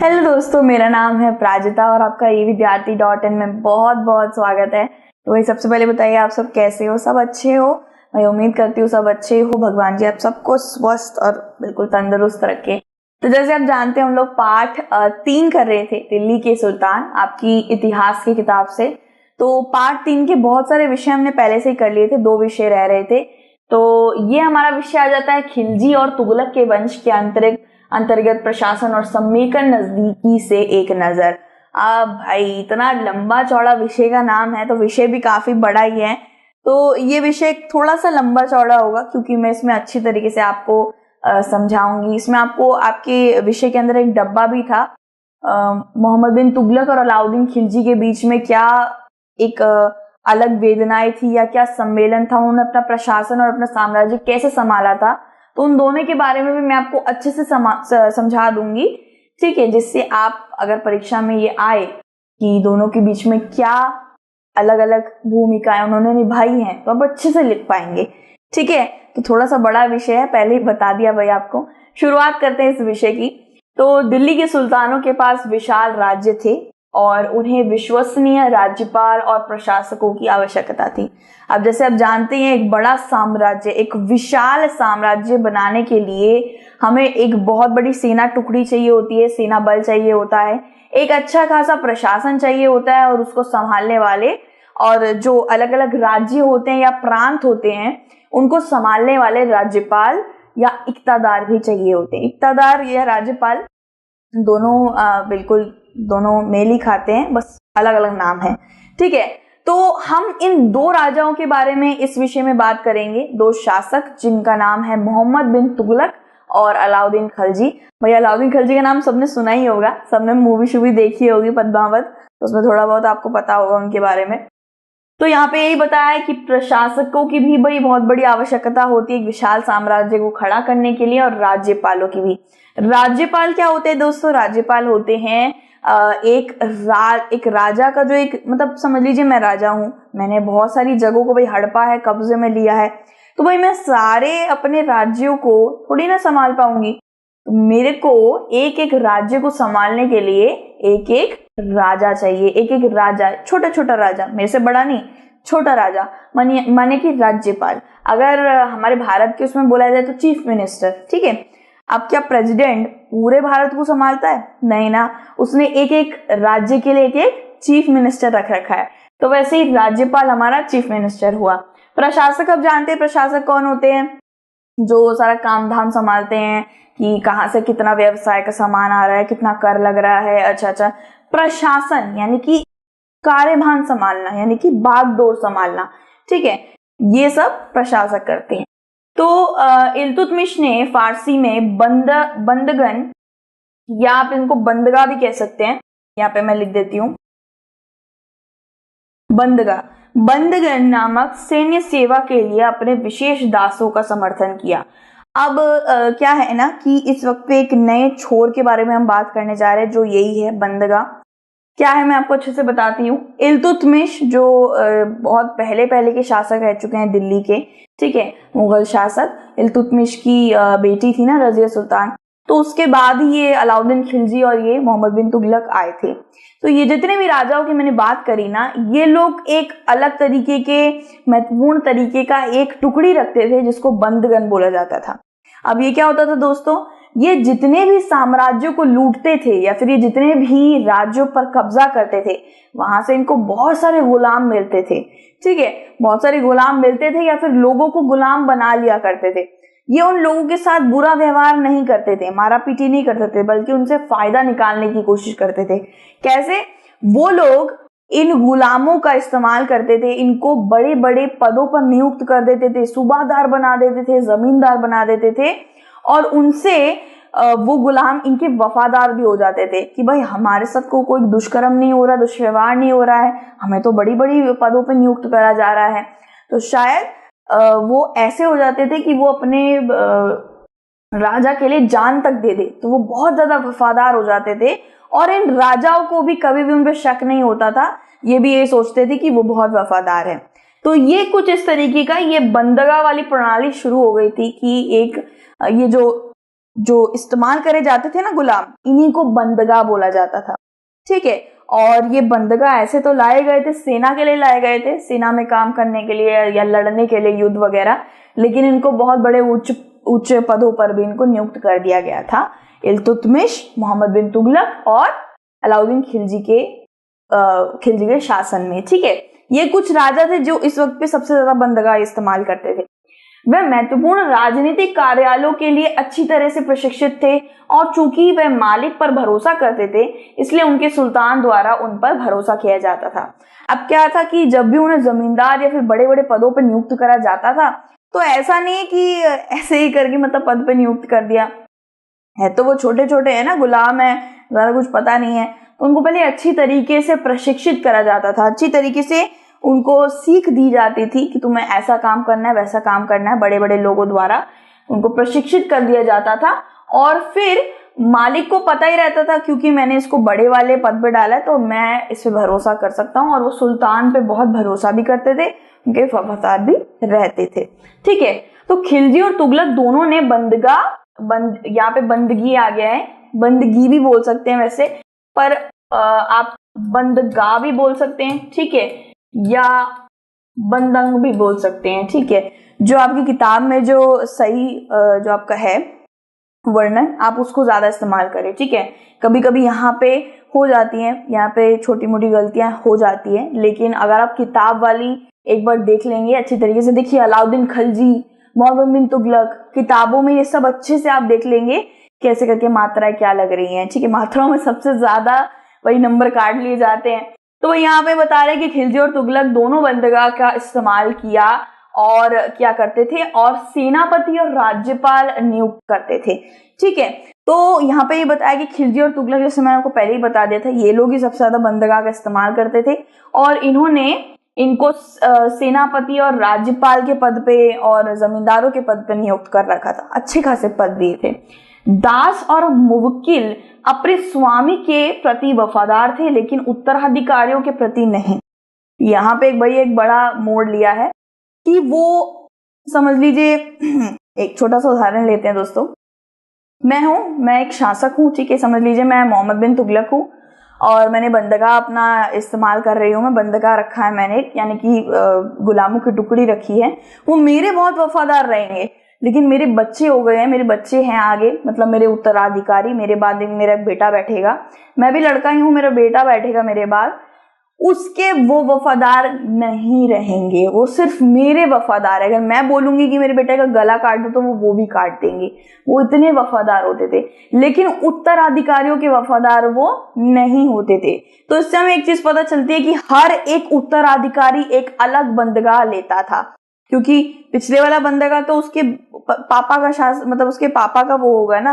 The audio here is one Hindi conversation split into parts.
हेलो दोस्तों, मेरा नाम है प्राजिता और आपका evidyarthi.in में बहुत बहुत स्वागत है। तो वही सबसे पहले बताइए, आप सब कैसे हो? सब अच्छे हो? मैं उम्मीद करती हूँ सब अच्छे हो। भगवान जी आप सबको स्वस्थ और बिल्कुल तंदुरुस्त रखे। तो जैसे आप जानते हैं, हम लोग पाठ 3 कर रहे थे, दिल्ली के सुल्तान, आपकी इतिहास की किताब से। तो पाठ 3 के बहुत सारे विषय हमने पहले से ही कर लिए थे, 2 विषय रह रहे थे। तो ये हमारा विषय आ जाता है खिलजी और तुगलक के वंश के अंतर्गत प्रशासन और समेकन नजदीकी से एक नजर। अब भाई इतना लंबा चौड़ा विषय का नाम है तो विषय भी काफी बड़ा ही है। तो ये विषय थोड़ा सा लंबा चौड़ा होगा क्योंकि मैं इसमें अच्छी तरीके से आपको समझाऊंगी। इसमें आपको आपके विषय के अंदर एक डब्बा भी था, मोहम्मद बिन तुगलक और अलाउद्दीन खिलजी के बीच में क्या एक अलग वेदनाएं थी या क्या सम्मेलन था, उन्होंने अपना प्रशासन और अपना साम्राज्य कैसे संभाला था। तो उन दोनों के बारे में भी मैं आपको अच्छे से समझा दूंगी, ठीक है, जिससे आप अगर परीक्षा में ये आए कि दोनों के बीच में क्या अलग अलग भूमिकाएं उन्होंने निभाई हैं तो आप अच्छे से लिख पाएंगे। ठीक है, तो थोड़ा सा बड़ा विषय है, पहले ही बता दिया भाई आपको। शुरुआत करते हैं इस विषय की। तो दिल्ली के सुल्तानों के पास विशाल राज्य थे और उन्हें विश्वसनीय राज्यपाल और प्रशासकों की आवश्यकता थी। अब जैसे आप जानते हैं, एक बड़ा साम्राज्य, एक विशाल साम्राज्य बनाने के लिए हमें एक बहुत बड़ी सेना टुकड़ी चाहिए होती है, सेना बल चाहिए होता है, एक अच्छा खासा प्रशासन चाहिए होता है और उसको संभालने वाले, और जो अलग अलग राज्य होते हैं या प्रांत होते हैं उनको संभालने वाले राज्यपाल या इक्तादार भी चाहिए होते हैं। इक्तादार या राज्यपाल दोनों बिल्कुल दोनों मेल ही खाते हैं, बस अलग अलग नाम है। ठीक है, तो हम इन 2 राजाओं के बारे में इस विषय में बात करेंगे, 2 शासक जिनका नाम है मोहम्मद बिन तुगलक और अलाउद्दीन खिलजी। भैया अलाउद्दीन खिलजी का नाम सबने सुना ही होगा, सबने मूवी शूवी देखी होगी पद्मावत, तो उसमें थोड़ा बहुत आपको पता होगा उनके बारे में। तो यहाँ पे यही बताया है कि प्रशासकों की भी भाई बहुत बड़ी आवश्यकता होती है एक विशाल साम्राज्य को खड़ा करने के लिए, और राज्यपालों की भी। राज्यपाल क्या होते हैं दोस्तों? राज्यपाल होते हैं एक राजा का जो एक, मतलब समझ लीजिए मैं राजा हूं, मैंने बहुत सारी जगहों को भाई हड़पा है, कब्जे में लिया है, तो भाई मैं सारे अपने राज्यों को थोड़ी ना संभाल पाऊंगी। तो मेरे को एक एक राज्य को संभालने के लिए एक एक राजा चाहिए, एक एक राजा, छोटा छोटा राजा, मेरे से बड़ा नहीं, छोटा राजा, माने कि राज्यपाल। अगर हमारे भारत के उसमें बोला जाए तो चीफ मिनिस्टर। ठीक है, अब क्या प्रेसिडेंट पूरे भारत को संभालता है? नहीं ना, उसने एक एक राज्य के लिए एक एक चीफ मिनिस्टर रख रखा है। तो वैसे ही राज्यपाल हमारा चीफ मिनिस्टर हुआ। प्रशासक, अब जानते हैं प्रशासक कौन होते हैं? जो सारा काम धाम संभालते हैं कि कहाँ से कितना व्यवसाय का सामान आ रहा है, कितना कर लग रहा है। अच्छा, प्रशासन यानी कि कार्यभार संभालना, यानी कि बागडोर संभालना। ठीक है, ये सब प्रशासक करते हैं। तो इल्तुतमिश ने फारसी में बंदगन, या आप इनको बंदगा भी कह सकते हैं, यहाँ पे मैं लिख देती हूँ बंदगन नामक सैन्य सेवा के लिए अपने विशेष दासों का समर्थन किया। अब क्या है ना कि इस वक्त पे एक नए छोर के बारे में हम बात करने जा रहे हैं, जो यही है बंदगा। क्या है मैं आपको अच्छे से बताती हूँ। इल्तुतमिश जो बहुत पहले के शासक रह चुके हैं दिल्ली के, ठीक है, मुगल शासक, इल्तुतमिश की बेटी थी ना रजिया सुल्तान, तो उसके बाद ही ये अलाउद्दीन खिलजी और ये मोहम्मद बिन तुगलक आए थे। तो ये जितने भी राजाओं की मैंने बात करी ना, ये लोग एक अलग तरीके के महत्वपूर्ण तरीके का एक टुकड़ी रखते थे जिसको बंदगन बोला जाता था। अब ये क्या होता था दोस्तों, ये जितने भी साम्राज्यों को लूटते थे या फिर ये जितने भी राज्यों पर कब्जा करते थे, वहां से इनको बहुत सारे गुलाम मिलते थे। ठीक है, बहुत सारे गुलाम मिलते थे या फिर लोगों को गुलाम बना लिया करते थे। ये उन लोगों के साथ बुरा व्यवहार नहीं करते थे, मारा पीटी नहीं करते थे, बल्कि उनसे फायदा निकालने की कोशिश करते थे। कैसे? वो लोग इन गुलामों का इस्तेमाल करते थे, इनको बड़े बड़े पदों पर नियुक्त कर देते थे, सूबादार बना देते थे, जमींदार बना देते थे, और उनसे वो गुलाम इनके वफादार भी हो जाते थे कि भाई हमारे साथ को कोई दुष्कर्म नहीं हो रहा, दुष्व्यवहार नहीं हो रहा है, हमें तो बड़ी बड़ी पदों पर नियुक्त करा जा रहा है। तो शायद वो ऐसे हो जाते थे कि वो अपने राजा के लिए जान तक दे दे, तो वो बहुत ज्यादा वफादार हो जाते थे, और इन राजाओं को भी कभी भी उन पर शक नहीं होता था, ये भी ये सोचते थे कि वो बहुत वफादार है। तो ये कुछ इस तरीके का ये बंदगा वाली प्रणाली शुरू हो गई थी कि एक ये जो जो इस्तेमाल करे जाते थे ना गुलाम, इन्हीं को बंदगा बोला जाता था। ठीक है, और ये बंदगा ऐसे तो लाए गए थे, सेना के लिए लाए गए थे, सेना में काम करने के लिए या लड़ने के लिए युद्ध वगैरह, लेकिन इनको बहुत बड़े उच्च पदों पर भी इनको नियुक्त कर दिया गया था, इल्तुतमिश, मोहम्मद बिन तुगलक और अलाउद्दीन खिलजी के शासन में। ठीक है, ये कुछ राजा थे जो इस वक्त पे सबसे ज्यादा बंदगा इस्तेमाल करते थे। वह महत्वपूर्ण राजनीतिक कार्यालयों के लिए अच्छी तरह से प्रशिक्षित थे, और चूंकि वह मालिक पर भरोसा करते थे, इसलिए उनके सुल्तान द्वारा उन पर भरोसा किया जाता था। अब क्या था कि जब भी उन्हें जमींदार या फिर बड़े बड़े पदों पर नियुक्त करा जाता था, तो ऐसा नहीं कि ऐसे ही करके मतलब पद पे नियुक्त कर दिया है, तो वो छोटे छोटे है ना, गुलाम है, ज्यादा कुछ पता नहीं है, तो उनको पहले अच्छी तरीके से प्रशिक्षित करा जाता था, अच्छी तरीके से उनको सीख दी जाती थी कि तुम्हें ऐसा काम करना है, वैसा काम करना है। बड़े बड़े लोगों द्वारा उनको प्रशिक्षित कर दिया जाता था, और फिर मालिक को पता ही रहता था क्योंकि मैंने इसको बड़े वाले पद पे डाला है तो मैं इस पे भरोसा कर सकता हूँ, और वो सुल्तान पे बहुत भरोसा भी करते थे, उनके वफादार भी रहते थे। ठीक है, तो खिलजी और तुगलक दोनों ने यहाँ पे बंदगी आ गया है, बंदगी भी बोल सकते हैं वैसे, पर आप बंदगा भी बोल सकते हैं। ठीक है, या बंदंग भी बोल सकते हैं। ठीक है, जो आपकी किताब में जो सही जो आपका है वर्णन, आप उसको ज्यादा इस्तेमाल करें। ठीक है, कभी कभी यहाँ पे हो जाती है, यहाँ पे छोटी मोटी गलतियां हो जाती है, लेकिन अगर आप किताब वाली एक बार देख लेंगे अच्छी तरीके से, देखिए अलाउद्दीन खिलजी, मोहम्मद बिन तुगलक, किताबों में ये सब अच्छे से आप देख लेंगे कैसे करके मात्राएं क्या लग रही हैं। ठीक है, मात्राओं में सबसे ज्यादा वही नंबर काट लिए जाते हैं। तो वो यहाँ पे बता रहे कि खिलजी और तुगलक दोनों बंदगा का इस्तेमाल किया और क्या करते थे, और सेनापति और राज्यपाल नियुक्त करते थे। ठीक है, तो यहाँ पे ये बताया कि खिलजी और तुगलक, जैसे मैंने आपको पहले ही बता दिया था, ये लोग ही सबसे ज्यादा बंदगा का इस्तेमाल करते थे, और इन्होंने इनको सेनापति और राज्यपाल के पद पे और जमींदारों के पद पे नियुक्त कर रखा था, अच्छे खासे पद दिए थे। दास और मुवक्किल अपने स्वामी के प्रति वफादार थे, लेकिन उत्तराधिकारियों के प्रति नहीं। यहाँ पे एक बड़ा मोड़ लिया है कि वो, समझ लीजिए एक छोटा सा उदाहरण लेते हैं दोस्तों, मैं एक शासक हूँ। ठीक है, समझ लीजिए मैं मोहम्मद बिन तुगलक हूँ और मैंने बंदगा अपना इस्तेमाल कर रही हूँ, मैं बंदगा रखा है मैंने, यानी कि गुलामों की टुकड़ी रखी है, वो मेरे बहुत वफादार रहेंगे, लेकिन मेरे बच्चे हो गए हैं, मेरे बच्चे हैं आगे, मतलब मेरे उत्तराधिकारी, मेरे बाद मेरा बेटा बैठेगा, मैं भी लड़का ही हूँ, मेरा बेटा बैठेगा मेरे बाद, उसके वो वफादार नहीं रहेंगे, वो सिर्फ मेरे वफादार है। अगर मैं बोलूंगी कि मेरे बेटे का गला काट दो तो वो भी काट देंगे, वो इतने वफादार होते थे, लेकिन उत्तराधिकारियों के वफादार वो नहीं होते थे। तो इससे हमें एक चीज पता चलती है कि हर एक उत्तराधिकारी एक अलग बंदगा लेता था, क्योंकि पिछले वाला बंदगा तो उसके पापा का मतलब उसके पापा का वो होगा ना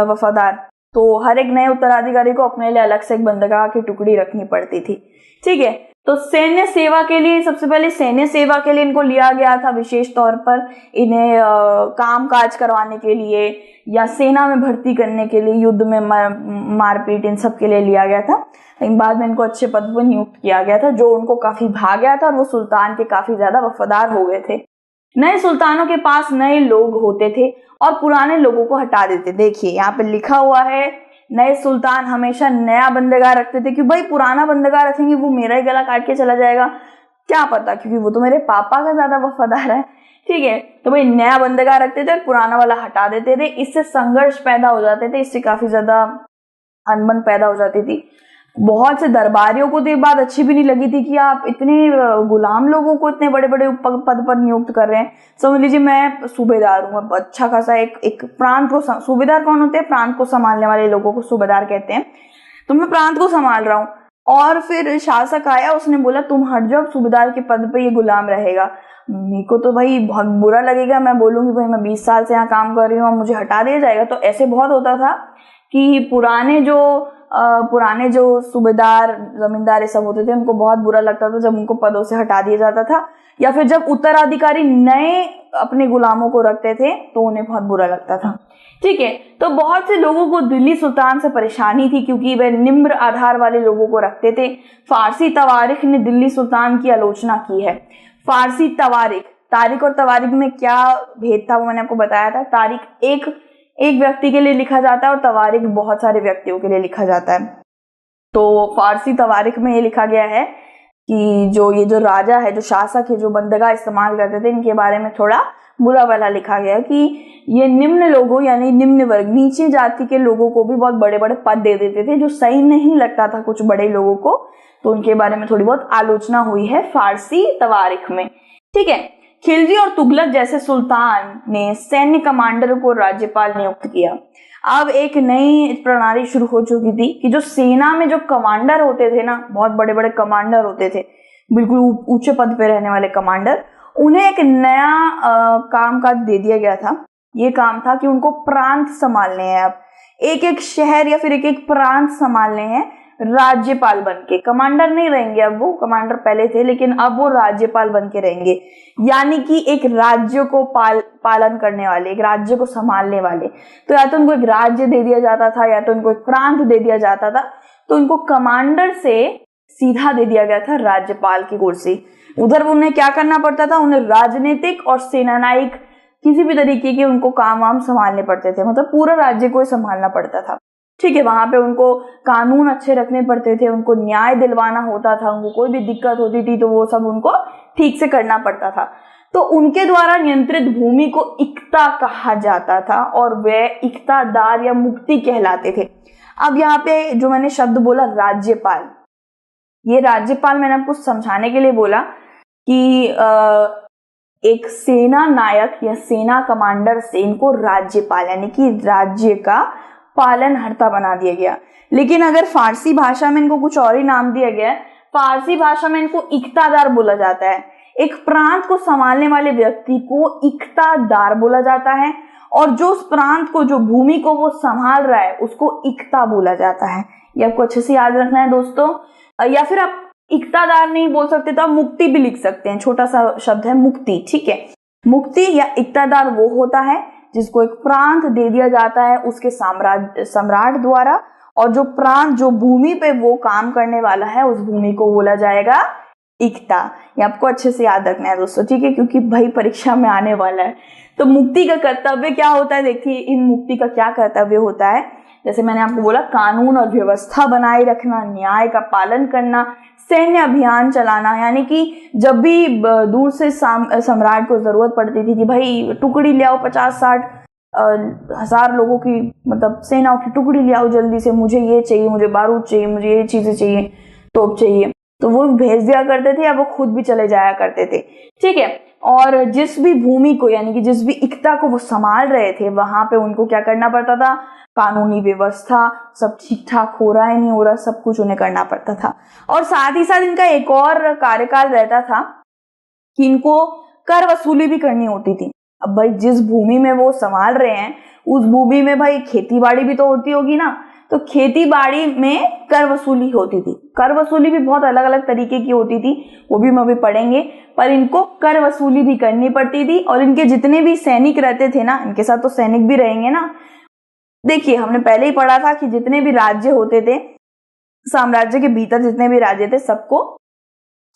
वफादार, तो हर एक नए उत्तराधिकारी को अपने लिए अलग से एक बंदगा की टुकड़ी रखनी पड़ती थी। ठीक है, तो सैन्य सेवा के लिए, सबसे पहले सैन्य सेवा के लिए इनको लिया गया था, विशेष तौर पर इन्हें काम काज करवाने के लिए या सेना में भर्ती करने के लिए, युद्ध में मारपीट, इन सब के लिए लिया गया था। लेकिन बाद में इनको अच्छे पद पर नियुक्त किया गया था, जो उनको काफी भा गया था और वो सुल्तान के काफी ज्यादा वफादार हो गए थे। नए सुल्तानों के पास नए लोग होते थे और पुराने लोगों को हटा देते। देखिए यहाँ पे लिखा हुआ है, नए सुल्तान हमेशा नया बंदगा रखते थे, क्यों भाई पुराना बंदगा रखेंगे वो मेरा ही गला काट के चला जाएगा, क्या पता, क्योंकि वो तो मेरे पापा का ज्यादा वफादार है। ठीक है, तो भाई नया बंदगा रखते थे और पुराना वाला हटा देते थे, इससे संघर्ष पैदा हो जाते थे, इससे काफी ज्यादा अनबन पैदा हो जाती थी। बहुत से दरबारियों को तो ये बात अच्छी भी नहीं लगी थी कि आप इतने गुलाम लोगों को इतने बड़े बड़े पद पर नियुक्त कर रहे हैं। समझ लीजिए मैं सूबेदार हूँ, अच्छा खासा एक प्रांत को, सूबेदार कौन होते हैं, प्रांत को संभालने वाले लोगों को सूबेदार कहते हैं, तो मैं प्रांत को संभाल रहा हूँ, और फिर शासक आया, उसने बोला तुम हट जाओ, सूबेदार के पद पे ये गुलाम रहेगा। मेरे को तो भाई बहुत बुरा लगेगा, मैं बोलूंगी भाई मैं 20 साल से यहाँ काम कर रही हूँ और मुझे हटा दिया जाएगा। तो ऐसे बहुत होता था कि पुराने जो सूबेदार, जमींदार ये सब होते थे, उनको बहुत बुरा लगता था जब उनको पदों से हटा दिया जाता था, या फिर जब उत्तराधिकारी नए अपने गुलामों को रखते थे तो उन्हें बहुत बुरा लगता था। ठीक है, तो बहुत से लोगों को दिल्ली सुल्तान से परेशानी थी क्योंकि वे निम्न आधार वाले लोगों को रखते थे। फारसी तवारीख ने दिल्ली सुल्तान की आलोचना की है। फारसी तारीख और तवारीख में क्या भेद था वो मैंने आपको बताया था। तारीख एक एक व्यक्ति के लिए लिखा जाता है और तवारीख बहुत सारे व्यक्तियों के लिए लिखा जाता है। तो फारसी तवारीख में ये लिखा गया है कि ये जो राजा है, जो शासक है, जो बंदगा इस्तेमाल करते थे, इनके बारे में थोड़ा बुरा भला लिखा गया कि ये निम्न लोगों यानी निम्न वर्ग, नीचे जाति के लोगों को भी बहुत बड़े बड़े पद दे देते थे, जो सही नहीं लगता था कुछ बड़े लोगों को। तो उनके बारे में थोड़ी बहुत आलोचना हुई है फारसी तवारीख में। ठीक है। खिलजी और तुगलक जैसे सुल्तान ने सैन्य कमांडर को राज्यपाल नियुक्त किया। अब एक नई प्रणाली शुरू हो चुकी थी कि जो सेना में जो कमांडर होते थे ना, बहुत बड़े बड़े कमांडर होते थे, बिल्कुल ऊंचे पद पे रहने वाले कमांडर, उन्हें एक नया कामकाज दे दिया गया था। ये काम था कि उनको प्रांत संभालने हैं। अब एक एक शहर या फिर एक एक प्रांत संभालने हैं राज्यपाल बनके। कमांडर नहीं रहेंगे, अब वो कमांडर पहले थे लेकिन अब वो राज्यपाल बनके रहेंगे, यानी कि एक राज्य को पालन करने वाले, एक राज्य को संभालने वाले। तो या तो उनको एक राज्य दे दिया जाता था या तो उनको एक प्रांत दे दिया जाता था। तो उनको कमांडर से सीधा दे दिया गया था राज्यपाल की कुर्सी। उधर उन्हें क्या करना पड़ता था, उन्हें राजनीतिक और सेनानायक किसी भी तरीके के उनको काम वाम संभालने पड़ते थे, मतलब पूरा राज्य को संभालना पड़ता था। ठीक है। वहां पे उनको कानून अच्छे रखने पड़ते थे, उनको न्याय दिलवाना होता था, उनको कोई भी दिक्कत होती थी तो वो सब उनको ठीक से करना पड़ता था। तो उनके द्वारा नियंत्रित भूमि को इक्ता कहा जाता था और वे इक्तादार या मुक्ति कहलाते थे। अब यहाँ पे जो मैंने शब्द बोला राज्यपाल, ये राज्यपाल मैंने आपको समझाने के लिए बोला कि एक सेना नायक या सेना कमांडर से इनको राज्यपाल यानी कि राज्य का पालनहर्ता बना दिया गया। लेकिन अगर फारसी भाषा में इनको कुछ और ही नाम दिया गया है। फारसी भाषा में इनको इक्तादार बोला जाता है। एक प्रांत को संभालने वाले व्यक्ति को इक्तादार बोला जाता है और जो उस प्रांत को, जो भूमि को वो संभाल रहा है, उसको इक्ता बोला जाता है। ये आपको अच्छे से याद रखना है दोस्तों। या फिर आप इक्तादार नहीं बोल सकते तो आप मुक्ति भी लिख सकते हैं, छोटा सा शब्द है मुक्ति। ठीक है। मुक्ति या इक्तादार वो होता है जिसको एक प्रांत दे दिया जाता है उसके सम्राट द्वारा, और जो प्रांत, जो भूमि पे वो काम करने वाला है, उस भूमि को बोला जाएगा इक्ता। ये आपको अच्छे से याद रखना है दोस्तों। ठीक है, क्योंकि भाई परीक्षा में आने वाला है। तो मुक्ति का कर्तव्य क्या होता है, देखिए इन मुक्ति का क्या कर्तव्य होता है। जैसे मैंने आपको बोला, कानून और व्यवस्था बनाए रखना, न्याय का पालन करना, सैन्य अभियान चलाना, यानी कि जब भी दूर से सम्राट को जरूरत पड़ती थी कि भाई टुकड़ी ले आओ, 50-60 हजार लोगों की, मतलब सेनाओं की टुकड़ी ले आओ जल्दी से, मुझे ये चाहिए, मुझे बारूद चाहिए, मुझे ये चीजें चाहिए, तोप चाहिए, तो वो भेज दिया करते थे या वो खुद भी चले जाया करते थे। ठीक है। और जिस भी भूमि को, यानी कि जिस भी इक्ता को वो संभाल रहे थे, वहां पे उनको क्या करना पड़ता था, कानूनी व्यवस्था सब ठीक ठाक हो रहा है नहीं हो रहा, सब कुछ उन्हें करना पड़ता था। और साथ ही साथ इनका एक और कार्यकाल रहता था कि इनको कर वसूली भी करनी होती थी। अब भाई जिस भूमि में वो संभाल रहे हैं उस भूमि में भाई खेती बाड़ी भी तो होती होगी ना, तो खेती बाड़ी में कर वसूली होती थी। कर वसूली भी बहुत अलग अलग तरीके की होती थी, वो भी हम अभी पढ़ेंगे, पर इनको कर वसूली भी करनी पड़ती थी। और इनके जितने भी सैनिक रहते थे ना, इनके साथ तो सैनिक भी रहेंगे ना। देखिए हमने पहले ही पढ़ा था कि जितने भी राज्य होते थे, साम्राज्य के भीतर जितने भी राज्य थे, सबको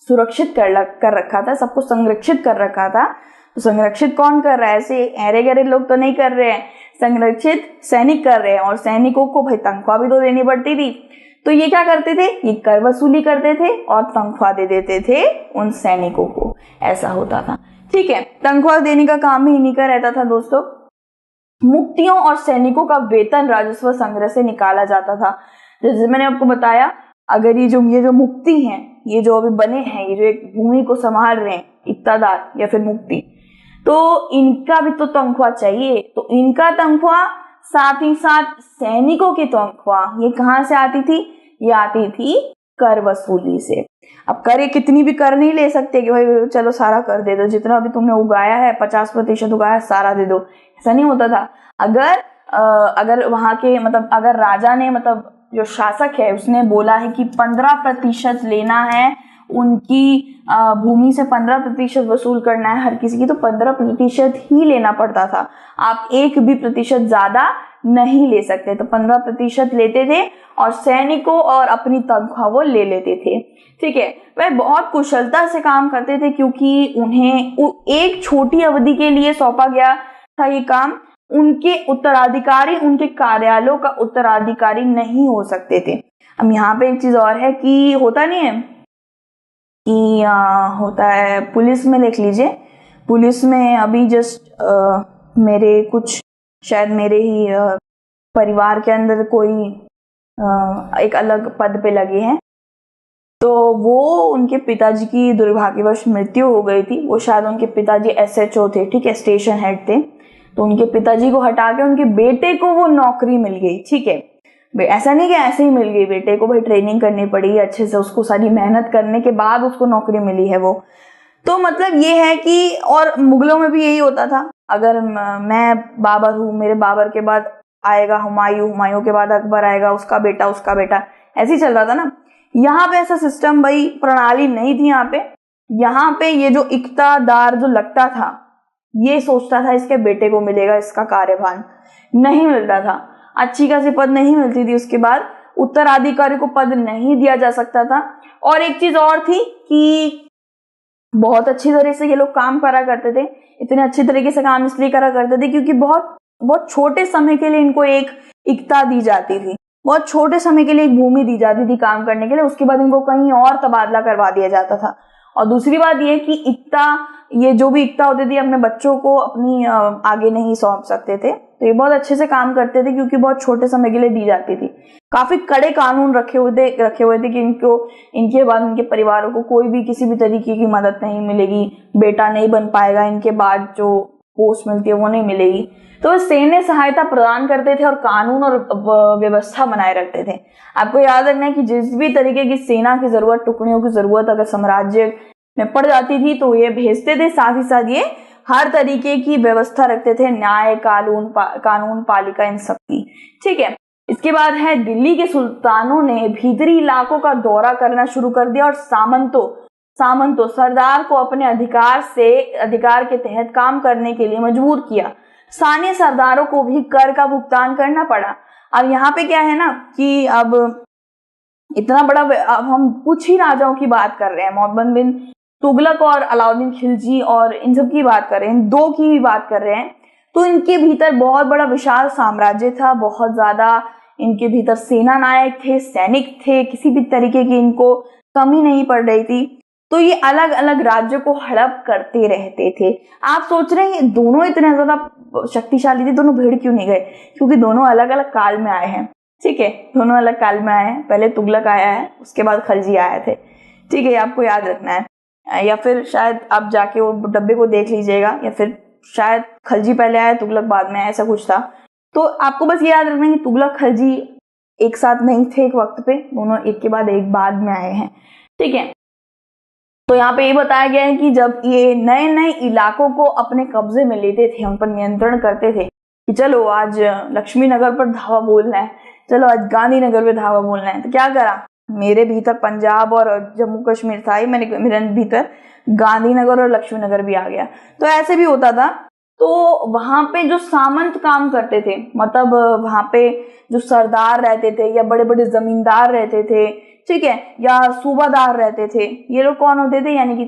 सुरक्षित कर रखा था, सबको संरक्षित कर रखा था। तो संरक्षित कौन कर रहा है, ऐसे अरे गहरे लोग तो नहीं कर रहे हैं, संरक्षित सैनिक कर रहे हैं। और सैनिकों को भाई तनख्वाह भी तो देनी पड़ती थी, तो ये क्या करते थे, ये कर वसूली करते थे और तनख्वाह दे देते थे उन सैनिकों को, ऐसा होता था। ठीक है, तनख्वाह देने का काम ही इन्हीं का रहता था दोस्तों। मुक्तियों और सैनिकों का वेतन राजस्व संग्रह से निकाला जाता था। जैसे मैंने आपको बताया, अगर ये जो मुक्ति हैं, ये जो अभी बने हैं, ये जो एक भूमि को संभाल रहे हैं, इक्तादार या फिर मुक्ति, तो इनका भी तो तनख्वाह चाहिए। तो इनका तनख्वाह, साथ ही साथ सैनिकों की तनख्वाह, ये कहाँ से आती थी, ये आती थी कर वसूली से। अब कर ये कितनी भी कर नहीं ले सकते कि भाई चलो सारा कर दे दो, जितना भी तुमने उगाया है 50% उगाया सारा दे दो, ऐसा नहीं होता था। अगर वहां के, मतलब अगर राजा ने, मतलब जो शासक है उसने बोला है कि 15% लेना है, उनकी भूमि से 15% वसूल करना है हर किसी की, तो 15% ही लेना पड़ता था। आप 1% ज्यादा नहीं ले सकते। तो 15% लेते थे और सैनिकों और अपनी तनख्वाह वो ले लेते थे। ठीक है, वह बहुत कुशलता से काम करते थे क्योंकि उन्हें एक छोटी अवधि के लिए सौंपा गया था ये काम, उनके उत्तराधिकारी उनके कार्यालयों का उत्तराधिकारी नहीं हो सकते थे। अब यहाँ पे एक चीज और है कि होता नहीं है कि होता है पुलिस में, देख लीजिए पुलिस में अभी जस्ट मेरे कुछ शायद मेरे ही परिवार के अंदर कोई एक अलग पद पे लगे हैं, तो वो उनके पिताजी की दुर्भाग्यवश मृत्यु हो गई थी। वो शायद उनके पिताजी SHO थे, ठीक है, स्टेशन हेड थे। तो उनके पिताजी को हटा के उनके बेटे को वो नौकरी मिल गई, ठीक है। ऐसा नहीं कि ऐसे ही मिल गई, बेटे को भाई ट्रेनिंग करनी पड़ी अच्छे से, उसको सारी मेहनत करने के बाद उसको नौकरी मिली है वो। तो मतलब ये है कि, और मुगलों में भी यही होता था, अगर मैं बाबर हूँ, मेरे बाबर के बाद आएगा हुमायूं, हुमायूं के बाद अकबर आएगा, उसका बेटा, ऐसे ही चल रहा था ना। यहाँ पे ऐसा सिस्टम भाई प्रणाली नहीं थी। यहाँ पे ये जो इक्तादार जो लगता था, ये सोचता था इसके बेटे को मिलेगा इसका कार्यभार, नहीं मिलता था, अच्छी खासी पद नहीं मिलती थी। उसके बाद उत्तराधिकारी को पद नहीं दिया जा सकता था। और एक चीज और थी कि बहुत अच्छी तरह से ये लोग काम करा करते थे। इतने अच्छी तरीके से काम इसलिए करा करते थे क्योंकि बहुत बहुत छोटे समय के लिए इनको एक इक्ता दी जाती थी, बहुत छोटे समय के लिए एक भूमि दी जाती थी काम करने के लिए। उसके बाद इनको कहीं और तबादला करवा दिया जाता था। और दूसरी बात ये कि इक्ता, ये जो भी इक्ता होते थे अपने बच्चों को अपनी आगे नहीं सौंप सकते थे। तो ये बहुत अच्छे से काम करते थे क्योंकि बहुत छोटे समय के लिए दी जाती थी। काफी कड़े कानून रखे हुए थे कि इनके बाद इनके परिवारों को कोई भी किसी भी तरीके की मदद नहीं मिलेगी, बेटा नहीं बन पाएगा, इनके बाद जो पोस्ट मिलती है वो नहीं मिलेगी। तो सैन्य सहायता प्रदान करते थे और कानून और व्यवस्था बनाए रखते थे। आपको याद रखना है कि जिस भी तरीके की सेना की जरूरत, टुकड़ियों की जरूरत अगर साम्राज्य में पड़ जाती थी तो ये भेजते थे। साथ ही साथ ये हर तरीके की व्यवस्था रखते थे, न्याय, कानून पालिका, इन सब की, ठीक है। इसके बाद है दिल्ली के सुल्तानों ने भीतरी इलाकों का दौरा करना शुरू कर दिया और सामंतों सरदार को अपने अधिकार के तहत काम करने के लिए मजबूर किया। स्थानीय सरदारों को भी कर का भुगतान करना पड़ा। अब यहाँ पे क्या है ना कि अब इतना बड़ा, अब हम कुछ ही राजाओं की बात कर रहे हैं, मोहम्मद बिन तुगलक और अलाउद्दीन खिलजी और इन सब की बात कर रहे हैं, दो की भी बात कर रहे हैं। तो इनके भीतर बहुत बड़ा विशाल साम्राज्य था, बहुत ज्यादा इनके भीतर सेना नायक थे, सैनिक थे, किसी भी तरीके की इनको कमी नहीं पड़ रही थी। तो ये अलग अलग राज्यों को हड़प करते रहते थे। आप सोच रहे हैं दोनों इतने ज्यादा शक्तिशाली थे, दोनों भिड़ क्यों नहीं गए? क्योंकि दोनों अलग अलग काल में आए हैं, ठीक है, दोनों अलग काल में आए हैं। पहले तुगलक आया है, उसके बाद खलजी आए थे, ठीक है, आपको याद रखना है। या फिर शायद आप जाके वो डब्बे को देख लीजिएगा, या फिर शायद खलजी पहले आया तुगलक बाद में, ऐसा कुछ था। तो आपको बस ये याद रखना है कि तुगलक खलजी एक साथ नहीं थे एक वक्त पे, दोनों एक के बाद एक बाद में आए हैं, ठीक है। तो यहाँ पे ये बताया गया है कि जब ये नए नए इलाकों को अपने कब्जे में लेते थे, उन पर नियंत्रण करते थे कि चलो आज लक्ष्मी नगर पर धावा बोलना है, चलो आज गांधीनगर पे धावा बोलना है, तो क्या करा, मेरे भीतर पंजाब और जम्मू कश्मीर था ही, मेरे भीतर गांधीनगर और लक्ष्मी नगर भी आ गया। तो ऐसे भी होता था। तो वहां पे जो सामंत काम करते थे, मतलब वहां पे जो सरदार रहते थे या बड़े बड़े जमींदार रहते थे, ठीक है, या सूबादार रहते थे, ये लोग कौन होते थे? यानी कि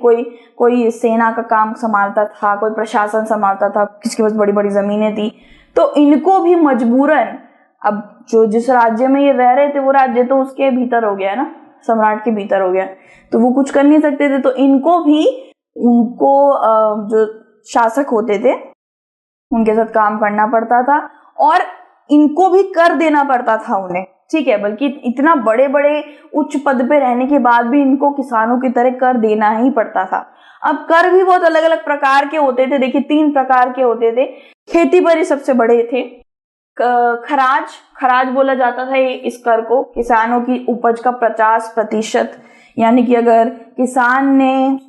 कोई सेना का काम संभालता था, कोई प्रशासन संभालता था, किसके पास बड़ी बड़ी जमीनें थी। तो इनको भी मजबूरन, अब जो जिस राज्य में ये रह रहे थे वो राज्य तो उसके भीतर हो गया ना, सम्राट के भीतर हो गया, तो वो कुछ कर नहीं सकते थे। तो इनको भी उनको जो शासक होते थे उनके साथ काम करना पड़ता था और इनको भी कर देना पड़ता था उन्हें, ठीक है। बल्कि इतना बड़े बड़े उच्च पद पे रहने के बाद भी इनको किसानों की तरह कर देना ही पड़ता था। अब कर भी बहुत अलग अलग प्रकार के होते थे। देखिए 3 प्रकार के होते थे। खेती पर ही सबसे बड़े थे। खराज बोला जाता था इस कर को, किसानों की उपज का 50%, यानी कि अगर किसान ने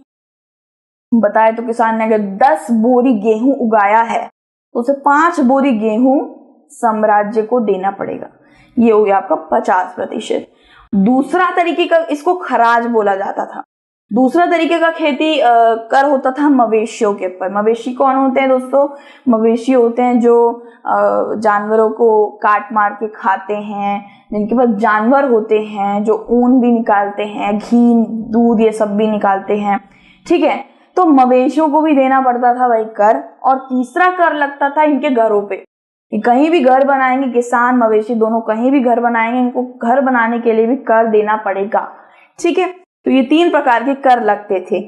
बताया तो किसान ने अगर 10 बोरी गेहूं उगाया है तो उसे 5 बोरी गेहूं साम्राज्य को देना पड़ेगा। ये हो गया आपका 50%। दूसरा तरीके का, इसको खराज बोला जाता था। दूसरा तरीके का खेती कर होता था मवेशियों के ऊपर। मवेशी कौन होते हैं दोस्तों? मवेशी होते हैं जो जानवरों को काट मार के खाते हैं, जिनके पास जानवर होते हैं, जो ऊन भी निकालते हैं, घी, दूध, ये सब भी निकालते हैं, ठीक है। तो मवेशियों को भी देना पड़ता था भाई कर। और तीसरा कर लगता था इनके घरों पे। कि कहीं भी घर बनाएंगे, किसान मवेशी दोनों कहीं भी घर बनाएंगे, इनको घर बनाने के लिए भी कर देना पड़ेगा। ठीक है, तो ये 3 प्रकार के कर लगते थे।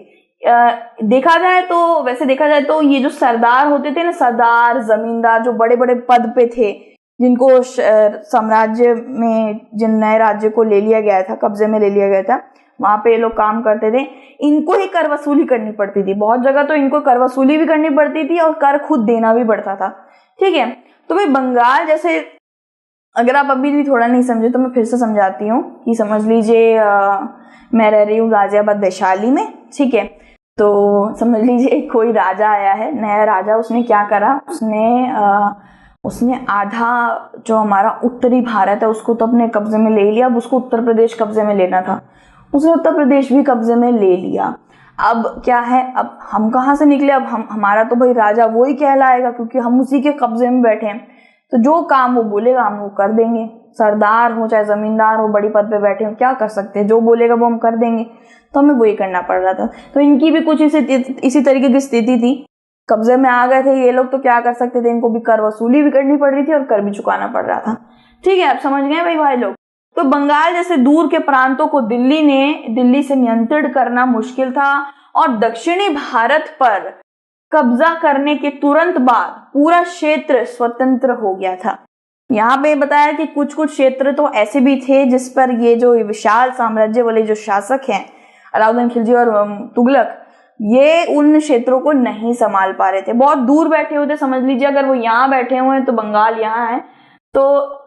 देखा जाए तो, वैसे देखा जाए तो ये जो सरदार होते थे ना, सरदार जमींदार जो बड़े बड़े पद पे थे, जिनको साम्राज्य में, जिन नए राज्य को ले लिया गया था, कब्जे में ले लिया गया था, वहां पे ये लोग काम करते थे, इनको ही कर वसूली करनी पड़ती थी। बहुत जगह तो इनको कर वसूली भी करनी पड़ती थी और कर खुद देना भी पड़ता था। ठीक है, तो भाई बंगाल जैसे, अगर आप अभी भी थोड़ा नहीं समझे तो मैं फिर से समझाती हूँ कि समझ लीजिए, मैं रह रही हूँ गाजियाबाद वैशाली में। ठीक है, तो समझ लीजिए कोई राजा आया है, नया राजा, उसने क्या करा, उसने आधा जो हमारा उत्तरी भारत है उसको तो अपने कब्जे में ले लिया। अब उसको उत्तर प्रदेश कब्जे में लेना था, उसने उत्तर प्रदेश भी कब्जे में ले लिया। अब क्या है, अब हम कहाँ से निकले, अब हमारा तो भाई राजा वो ही कहलाएगा, क्योंकि हम उसी के कब्जे में बैठे हैं। तो जो काम वो बोलेगा हम वो कर देंगे। सरदार हो चाहे जमींदार हो, बड़ी पद पे बैठे हो, क्या कर सकते हैं, जो बोलेगा वो हम कर देंगे। तो हमें वही करना पड़ रहा था। तो इनकी भी कुछ इसी तरीके की स्थिति थी। कब्जे में आ गए थे ये लोग, तो क्या कर सकते थे, इनको भी कर वसूली भी करनी पड़ रही थी और कर भी चुकाना पड़ रहा था। ठीक है, आप समझ गए भाई लोग। तो बंगाल जैसे दूर के प्रांतों को दिल्ली से नियंत्रित करना मुश्किल था, और दक्षिणी भारत पर कब्जा करने के तुरंत बाद पूरा क्षेत्र स्वतंत्र हो गया था। यहाँ पे बताया कि कुछ कुछ क्षेत्र तो ऐसे भी थे जिस पर ये जो विशाल साम्राज्य वाले जो शासक हैं, अलाउद्दीन खिलजी और तुगलक, ये उन क्षेत्रों को नहीं संभाल पा रहे थे। बहुत दूर बैठे हुए थे, समझ लीजिए अगर वो यहाँ बैठे हुए हैं तो बंगाल यहाँ है, तो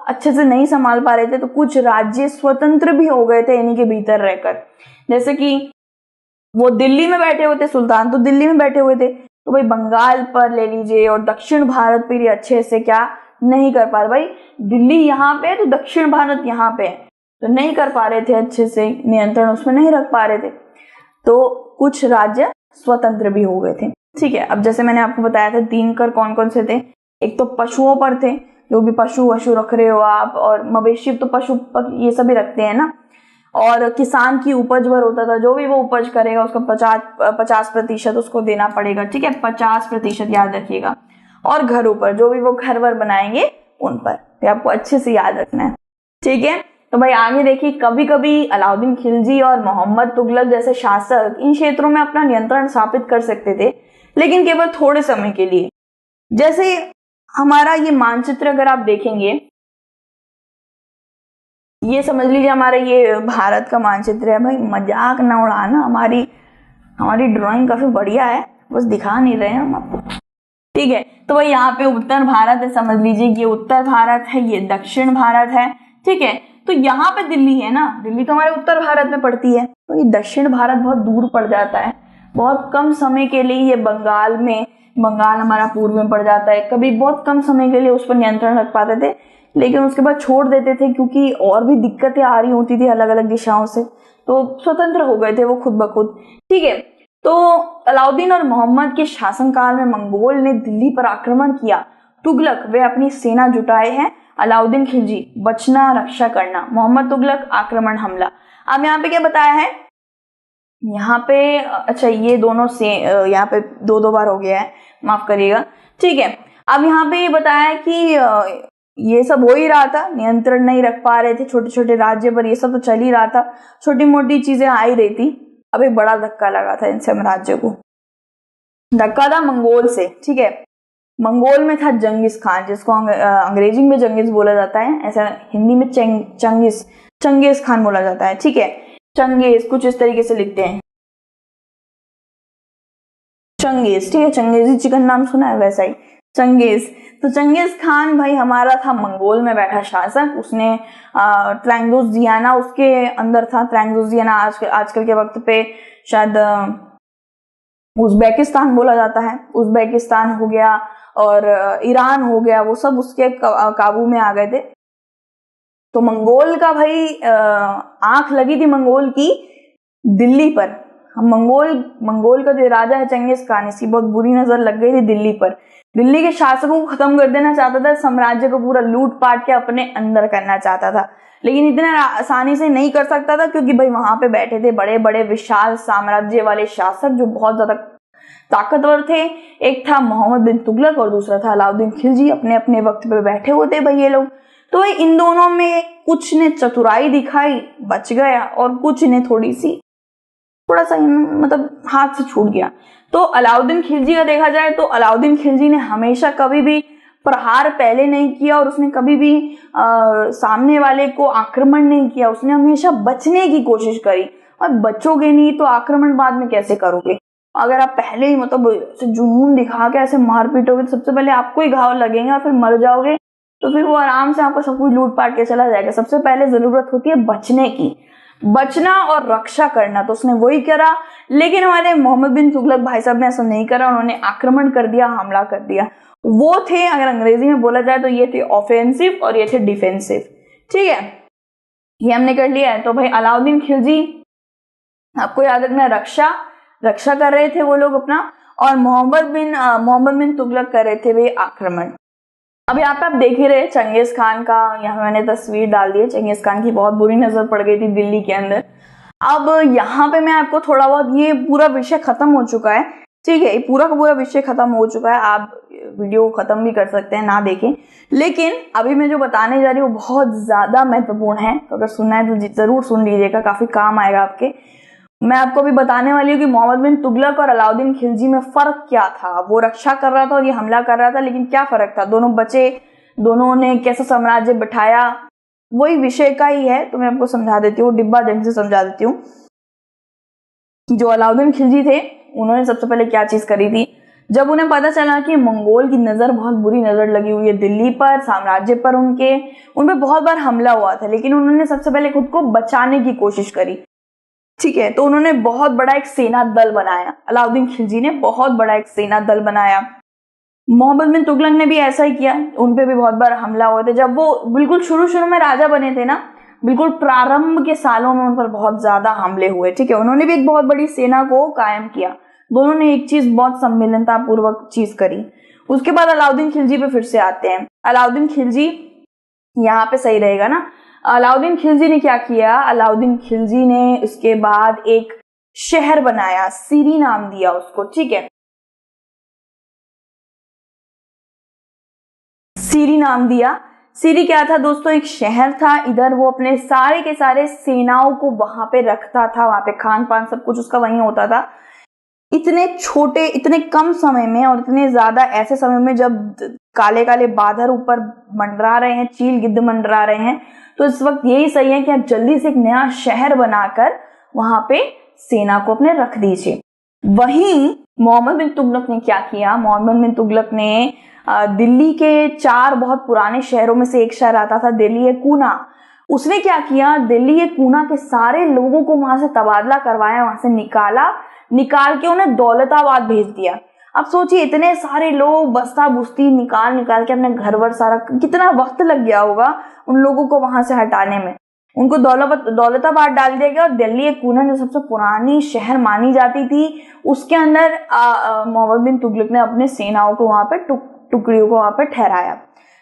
अच्छे से नहीं संभाल पा रहे थे। तो कुछ राज्य स्वतंत्र भी हो गए थे इन्हीं के भीतर रहकर। जैसे कि वो दिल्ली में बैठे हुए थे, सुल्तान तो दिल्ली में बैठे हुए थे, तो भाई बंगाल पर ले लीजिए और दक्षिण भारत पर ये अच्छे से क्या नहीं कर पा रहे। भाई दिल्ली यहाँ पे है तो दक्षिण भारत यहाँ पे है, तो नहीं कर पा रहे थे अच्छे से, नियंत्रण उसमें नहीं रख पा रहे थे। तो कुछ राज्य स्वतंत्र भी हो गए थे। ठीक है, अब जैसे मैंने आपको बताया था 3 कर कौन कौन से थे। एक तो पशुओं पर थे, जो भी पशु रख रहे हो आप, और मवेशी तो पशु ये सभी रखते हैं ना। और किसान की उपज पर होता था, जो भी वो उपज करेगा उसका 50% उसको देना पड़ेगा। ठीक है, 50% याद रखिएगा। और घरों पर, जो भी वो घर वर बनाएंगे उन पर, तो आपको अच्छे से याद रखना है। ठीक है, तो भाई आगे देखिए, कभी कभी अलाउद्दीन खिलजी और मोहम्मद तुगलक जैसे शासक इन क्षेत्रों में अपना नियंत्रण स्थापित कर सकते थे, लेकिन केवल थोड़े समय के लिए। जैसे हमारा ये मानचित्र अगर आप देखेंगे, ये समझ लीजिए हमारे ये भारत का मानचित्र है। भाई मजाक ना उड़ाना, हमारी ड्राइंग काफी बढ़िया है, बस दिखा नहीं रहे हैं हम आपको। ठीक है, तो भाई यहाँ पे उत्तर भारत है, समझ लीजिए ये उत्तर भारत है, ये दक्षिण भारत है। ठीक है, तो यहाँ पे दिल्ली है ना, दिल्ली तो हमारे उत्तर भारत में पड़ती है, तो ये दक्षिण भारत बहुत दूर पड़ जाता है। बहुत कम समय के लिए ये बंगाल हमारा पूर्व में पड़ जाता है। कभी बहुत कम समय के लिए उस पर नियंत्रण रख पाते थे, लेकिन उसके बाद छोड़ देते थे, क्योंकि और भी दिक्कतें आ रही होती थी अलग अलग दिशाओं से, तो स्वतंत्र हो गए थे वो खुद ब खुद। ठीक है, तो अलाउद्दीन और मोहम्मद के शासनकाल में मंगोल ने दिल्ली पर आक्रमण किया। तुगलक वे अपनी सेना जुटाए हैं, अलाउद्दीन खिलजी बचना रक्षा करना, मोहम्मद तुगलक आक्रमण हमला। अब यहाँ पे क्या बताया है, यहाँ पे अच्छा ये दोनों से यहाँ पे 2 बार हो गया है, माफ करिएगा। ठीक है, अब यहाँ पे ये बताया कि ये सब हो ही रहा था, नियंत्रण नहीं रख पा रहे थे छोटे छोटे राज्य पर, ये सब तो चल ही रहा था, छोटी मोटी चीजें आ ही रही थी। अब एक बड़ा धक्का लगा था इन साम्राज्य को, धक्का था मंगोल से। ठीक है, मंगोल में था जंगिस खान, जिसको अंग्रेजी में जंगिस बोला जाता है, ऐसा हिंदी में चंगेज खान बोला जाता है। ठीक है, चंगेज कुछ इस तरीके से लिखते हैं, चंगेज। ठीक है, चंगेजी चिकन नाम सुना है, वैसा ही चंगेज। तो चंगेज खान भाई हमारा था मंगोल में बैठा शासक। उसने ट्रांगोजियाना उसके अंदर था। ट्रांगोजियाना आजकल के वक्त पे शायद उज्बेकिस्तान बोला जाता है। उज्बेकिस्तान हो गया और ईरान हो गया, वो सब उसके काबू में आ गए थे। तो मंगोल का भाई आंख लगी थी मंगोल की दिल्ली पर। मंगोल का जो राजा है चंगेज खान, इसकी बहुत बुरी नजर लग गई थी दिल्ली पर। दिल्ली के शासकों को खत्म कर देना चाहता था, साम्राज्य को पूरा लूट पाट के अपने अंदर करना चाहता था, लेकिन इतने आसानी से नहीं कर सकता था, क्योंकि भाई वहां पे बैठे थे बड़े बड़े विशाल साम्राज्य वाले शासक जो बहुत ज्यादा ताकतवर थे। एक था मोहम्मद बिन तुगलक और दूसरा था अलाउद्दीन खिलजी। अपने अपने वक्त पे बैठे होते भाई ये लोग। तो इन दोनों में कुछ ने चतुराई दिखाई, बच गया, और कुछ ने थोड़ा सा मतलब हाथ से छूट गया। तो अलाउद्दीन खिलजी का देखा जाए तो अलाउद्दीन खिलजी ने हमेशा कभी भी प्रहार पहले नहीं किया और उसने कभी भी सामने वाले को आक्रमण नहीं किया। उसने हमेशा बचने की कोशिश करी। और बचोगे नहीं तो आक्रमण बाद में कैसे करोगे? अगर आप पहले ही मतलब जुनून दिखा के ऐसे मार पीटोगे तो सबसे पहले आपको ही घाव लगेंगे और फिर मर जाओगे। तो फिर वो आराम से आपको सब कुछ लूट पाट के चला जाएगा। सबसे पहले जरूरत होती है बचने की, बचना और रक्षा करना। तो उसने वही करा। लेकिन हमारे मोहम्मद बिन तुगलक भाई साहब ने ऐसा नहीं करा। उन्होंने आक्रमण कर दिया, हमला कर दिया। वो थे, अगर अंग्रेजी में बोला जाए तो ये थे ऑफेंसिव और ये थे डिफेंसिव। ठीक है, ये हमने कर लिया है। तो भाई अलाउद्दीन खिलजी, आपको याद रखना, रक्षा कर रहे थे वो लोग अपना, और मोहम्मद बिन तुगलक कर रहे थे वे आक्रमण। अब यहाँ पे आप देख ही रहे चंगेज खान का, यहाँ मैंने तस्वीर डाल दी है। चंगेज खान की बहुत बुरी नजर पड़ गई थी दिल्ली के अंदर। अब यहाँ पे मैं आपको थोड़ा बहुत, ये पूरा विषय खत्म हो चुका है। ठीक है, ये पूरा का पूरा विषय खत्म हो चुका है। आप वीडियो खत्म भी कर सकते हैं, ना देखें। लेकिन अभी मैं जो बताने जा रही हूँ बहुत ज्यादा महत्वपूर्ण है। तो अगर सुनना है तो जरूर सुन लीजिएगा, काफी काम आएगा आपके। मैं आपको अभी बताने वाली हूँ कि मोहम्मद बिन तुगलक और अलाउद्दीन खिलजी में फर्क क्या था। वो रक्षा कर रहा था और ये हमला कर रहा था, लेकिन क्या फर्क था? दोनों बचे, दोनों ने कैसा साम्राज्य बिठाया, वही विषय का ही है। तो मैं आपको समझा देती हूँ, डिब्बा जंग से समझा देती हूँ कि जो अलाउद्दीन खिलजी थे उन्होंने सबसे पहले क्या चीज करी थी। जब उन्हें पता चला कि मंगोल की नजर, बहुत बुरी नजर लगी हुई है दिल्ली पर, साम्राज्य पर, उन पे बहुत बार हमला हुआ था, लेकिन उन्होंने सबसे पहले खुद को बचाने की कोशिश करी। ठीक है, तो उन्होंने बहुत बड़ा एक सेना दल बनाया। अलाउद्दीन खिलजी ने बहुत बड़ा एक सेना दल बनाया। मोहम्मद बिन तुगलक ने भी ऐसा ही किया। उनपे भी बहुत बार हमला हुए थे। जब वो बिल्कुल शुरू में राजा बने थे ना, बिल्कुल प्रारंभ के सालों में उन पर बहुत ज्यादा हमले हुए। ठीक है, उन्होंने भी एक बहुत बड़ी सेना को कायम किया। दोनों ने एक चीज बहुत सम्मिलनता पूर्वक चीज करी। उसके बाद अलाउद्दीन खिलजी पे फिर से आते हैं। अलाउद्दीन खिलजी, यहाँ पे सही रहेगा ना। अलाउद्दीन खिलजी ने क्या किया? अलाउद्दीन खिलजी ने उसके बाद एक शहर बनाया, सीरी नाम दिया उसको। ठीक है, सीरी नाम दिया। सीरी क्या था दोस्तों? एक शहर था। इधर वो अपने सारे के सारे सेनाओं को वहां पे रखता था। वहां पे खान पान सब कुछ उसका वहीं होता था। इतने छोटे, इतने कम समय में, और इतने ज्यादा ऐसे समय में जब काले काले बादल ऊपर मंडरा रहे हैं, चील गिद्ध मंडरा रहे हैं, तो इस वक्त यही सही है कि आप जल्दी से एक नया शहर बनाकर वहां पे सेना को अपने रख दीजिए। वहीं मोहम्मद बिन तुगलक ने क्या किया? मोहम्मद बिन तुगलक ने दिल्ली के 4 बहुत पुराने शहरों में से एक शहर आता था, दिल्ली कूना। उसने क्या किया? दिल्ली कूना के सारे लोगों को वहां से तबादला करवाया, वहां से निकाल के उन्हें दौलताबाद भेज दिया। अब सोचिए, इतने सारे लोग बस्ता बुस्ती निकाल के अपने घर वर सारा, कितना वक्त लग गया होगा उन लोगों को वहां से हटाने में। उनको दौलताबाद डाल दिया गया। और दिल्ली कूना जो सबसे पुरानी शहर मानी जाती थी, उसके अंदर मोहम्मद बिन तुगलक ने अपने सेनाओं को वहां पे टुकड़ियों को वहां पे ठहराया।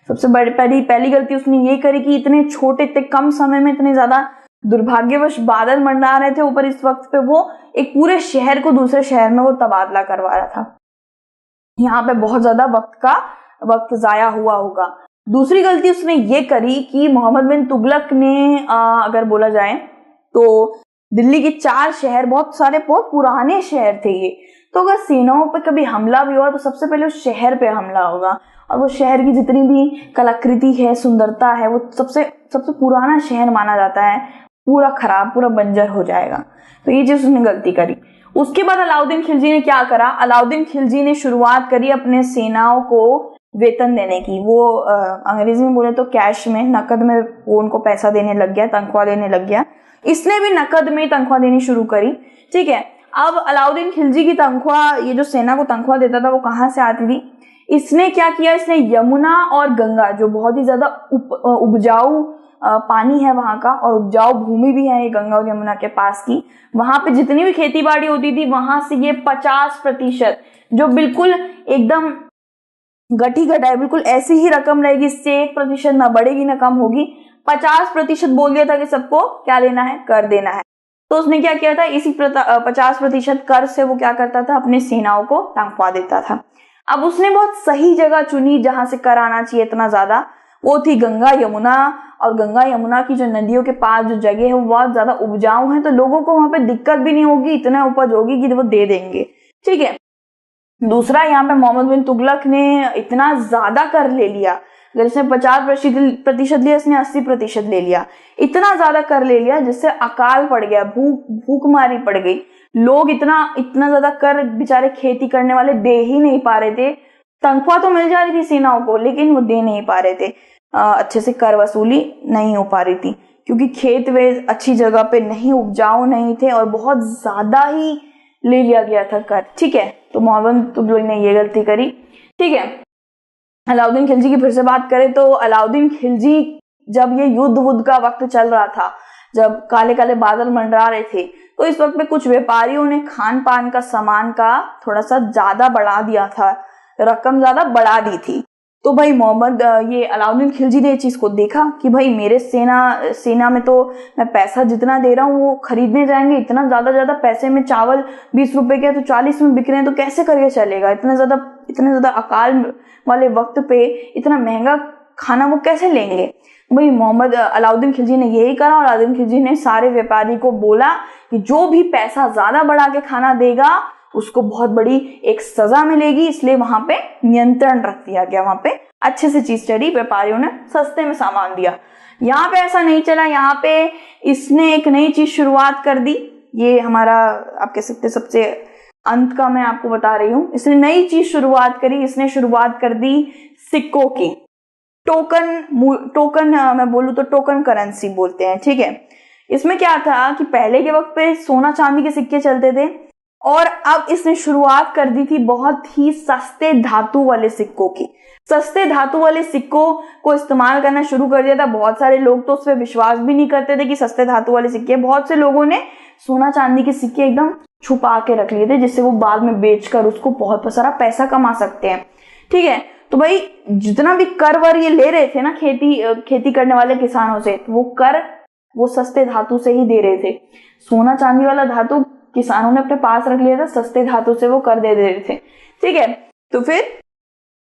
सबसे बड़ी पहली गलती उसने ये करी कि इतने छोटे, इतने कम समय में इतने ज्यादा दुर्भाग्यवश बादल मंडरा रहे थे ऊपर। इस वक्त पे वो एक पूरे शहर को दूसरे शहर में वो तबादला करवा रहा था। यहाँ पे बहुत ज्यादा वक्त जाया हुआ होगा। दूसरी गलती उसने ये करी कि मोहम्मद बिन तुगलक ने अगर बोला जाए तो दिल्ली के 4 शहर, बहुत सारे बहुत पुराने शहर थे ये। तो अगर सेनाओं पे कभी हमला भी हुआ तो सबसे पहले उस शहर पे हमला होगा। और वो शहर की जितनी भी कलाकृति है, सुंदरता है, वो सबसे पुराना शहर माना जाता है, पूरा खराब, पूरा बंजर हो जाएगा। तो ये चीज उसने गलती करी। उसके बाद अलाउद्दीन खिलजी ने क्या करा? अलाउद्दीन खिलजी ने शुरुआत करी अपने सेनाओं को वेतन देने की। वो अंग्रेजी में बोले तो कैश में, नकद में वो उनको पैसा देने लग गया, तनख्वाह देने लग गया। इसने भी नकद में तनख्वाह देनी शुरू करी। ठीक है, अब अलाउद्दीन खिलजी की तनख्वाह, ये जो सेना को तनख्वाह देता था, वो कहाँ से आती थी? इसने क्या किया? इसने यमुना और गंगा, जो बहुत ही ज्यादा उपजाऊ पानी है वहां का, और उपजाऊ भूमि भी है ये गंगा और यमुना के पास की, वहां पे जितनी भी खेती बाड़ी होती थी, वहां से ये 50%, जो बिल्कुल एकदम गठी घटाए, बिल्कुल ऐसी ही रकम रहेगी, इससे 1% ना बढ़ेगी ना कम होगी। 50% बोल दिया था कि सबको क्या लेना है? कर देना है। तो उसने क्या किया था, इसी 50% कर से वो क्या करता था, अपने सेनाओं को तनख्वाह देता था। अब उसने बहुत सही जगह चुनी जहां से कर आना चाहिए इतना ज्यादा, वो थी गंगा यमुना। और गंगा यमुना की जो नदियों के पास जो जगह है वो बहुत ज्यादा उपजाऊ है, तो लोगों को वहां पे दिक्कत भी नहीं होगी, इतना उपज होगी कि वो दे देंगे। ठीक है। दूसरा, यहाँ पे मोहम्मद बिन तुगलक ने इतना ज्यादा कर ले लिया, अगर इसने 50% लिया, इसने 80% ले लिया। इतना ज्यादा कर ले लिया जिससे अकाल पड़ गया, भूखमारी पड़ गई। लोग इतना ज्यादा कर बेचारे खेती करने वाले दे ही नहीं पा रहे थे। तनख्वाह तो मिल जा रही थी सेनाओं को, लेकिन वो दे नहीं पा रहे थे, अच्छे से कर वसूली नहीं हो पा रही थी, क्योंकि खेत वे अच्छी जगह पे नहीं, उपजाऊ नहीं थे और बहुत ज्यादा ही ले लिया गया था कर। ठीक है, तो मोहम्मद तुगलक ने ये गलती करी। ठीक है, अलाउद्दीन खिलजी की फिर से बात करें तो अलाउद्दीन खिलजी जब ये युद्ध का वक्त चल रहा था, जब काले काले बादल मंडरा रहे थे, तो इस वक्त में कुछ व्यापारियों ने खान पान का सामान का थोड़ा सा ज्यादा बढ़ा दिया था, रकम ज्यादा बढ़ा दी थी। तो भाई ये अलाउद्दीन खिलजी ने इस चीज को देखा कि भाई मेरे सेना में तो मैं पैसा जितना दे रहा हूँ वो खरीदने जाएंगे, इतना ज्यादा पैसे में चावल 20 रुपए के तो 40 में बिक रहे हैं, तो कैसे करके चलेगा, इतने ज्यादा अकाल वाले वक्त पे इतना महंगा खाना वो कैसे लेंगे। भाई अलाउद्दीन खिलजी ने यही करा, और अलाउद्दीन खिलजी ने सारे व्यापारी को बोला कि जो भी पैसा ज्यादा बढ़ा के खाना देगा उसको बहुत बड़ी एक सजा मिलेगी, इसलिए वहां पे नियंत्रण रख दिया गया, वहां पे अच्छे से चीज चढ़ी, व्यापारियों ने सस्ते में सामान दिया। यहाँ पे ऐसा नहीं चला, यहाँ पे इसने एक नई चीज शुरुआत कर दी। ये हमारा आप कह सकते सबसे अंत का मैं आपको बता रही हूँ, इसने नई चीज शुरुआत करी, इसने शुरुआत कर दी सिक्कों की। टोकन मैं बोलूँ तो टोकन करेंसी बोलते हैं। ठीक है, इसमें क्या था कि पहले के वक्त पे सोना चांदी के सिक्के चलते थे, और अब इसने शुरुआत कर दी थी बहुत ही सस्ते धातु वाले सिक्कों की। सस्ते धातु वाले सिक्कों को इस्तेमाल करना शुरू कर दिया था। बहुत सारे लोग तो उस पर विश्वास भी नहीं करते थे कि सस्ते धातु वाले सिक्के, बहुत से लोगों ने सोना चांदी के सिक्के एकदम छुपा के रख लिए थे, जिससे वो बाद में बेचकर उसको बहुत सारा पैसा कमा सकते हैं। ठीक है, तो भाई जितना भी कर वर ये ले रहे थे ना खेती करने वाले किसानों से, वो सस्ते धातु से ही दे रहे थे। सोना चांदी वाला धातु किसानों ने अपने पास रख लिया था, सस्ते धातु से वो कर दे रहे थे। ठीक है, तो फिर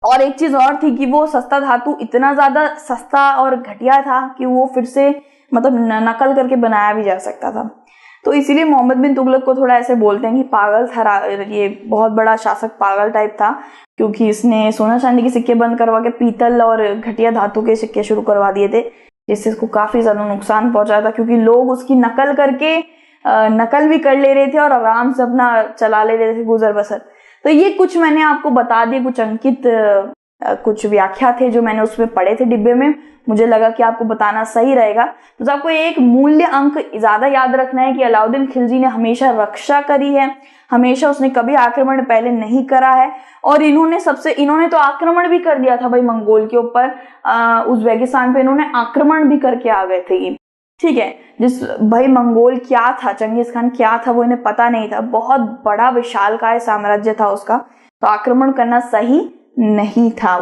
और एक चीज और थी कि वो सस्ता धातु इतना ज्यादा सस्ता और घटिया था कि वो फिर से मतलब नकल करके बनाया भी जा सकता था। तो इसीलिए मोहम्मद बिन तुगलक को थोड़ा ऐसे बोलते हैं कि पागल था, ये बहुत बड़ा शासक पागल टाइप था, क्योंकि इसने सोना चांदी के सिक्के बंद करवा के पीतल और घटिया धातु के सिक्के शुरू करवा दिए थे, जिससे इसको काफी ज्यादा नुकसान पहुंचा था, क्योंकि लोग उसकी नकल भी कर ले रहे थे और आराम से अपना चला ले रहे थे गुजर बसर। तो ये कुछ मैंने आपको बता दिए, कुछ अंकित कुछ व्याख्या थे जो मैंने उसमें पढ़े थे डिब्बे में, मुझे लगा कि आपको बताना सही रहेगा। तो आपको एक मूल्य अंक ज्यादा याद रखना है कि अलाउद्दीन खिलजी ने हमेशा रक्षा करी है, हमेशा उसने कभी आक्रमण पहले नहीं करा है, और इन्होंने तो आक्रमण भी कर दिया था भाई मंगोल के ऊपर, उज़्बेकिस्तान पे इन्होंने आक्रमण भी करके आ गए थे। ठीक है, भाई मंगोल क्या था, चंगेज खान क्या था, वो इन्हें पता नहीं था, बहुत बड़ा विशालकाय साम्राज्य था उसका, तो आक्रमण करना सही नहीं था।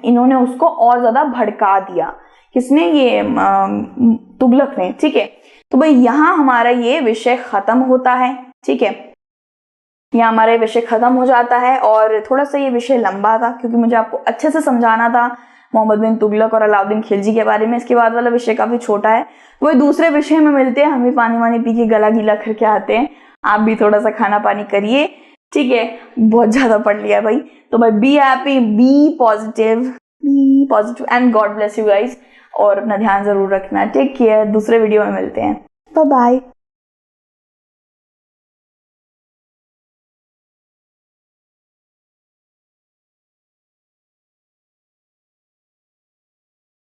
इन्होंने उसको और ज्यादा भड़का दिया, किसने, ये तुगलक ने। ठीक है, तो भाई यहाँ हमारा ये विषय खत्म होता है। ठीक है, यहाँ हमारा विषय खत्म हो जाता है, और थोड़ा सा ये विषय लंबा था क्योंकि मुझे आपको अच्छे से समझाना था मोहम्मद बिन तुगलक और अलाउद्दीन खिलजी के बारे में। इसके बाद वाला विषय काफी छोटा है, वही दूसरे विषय में मिलते हैं। हम भी पानी वानी पी के गला गीला करके आते हैं, आप भी थोड़ा सा खाना पानी करिए। ठीक है, बहुत ज्यादा पढ़ लिया भाई, तो भाई be happy, be positive and God bless you guys, और अपना ध्यान जरूर रखना। टेक केयर, दूसरे वीडियो में मिलते हैं, बाय बाय।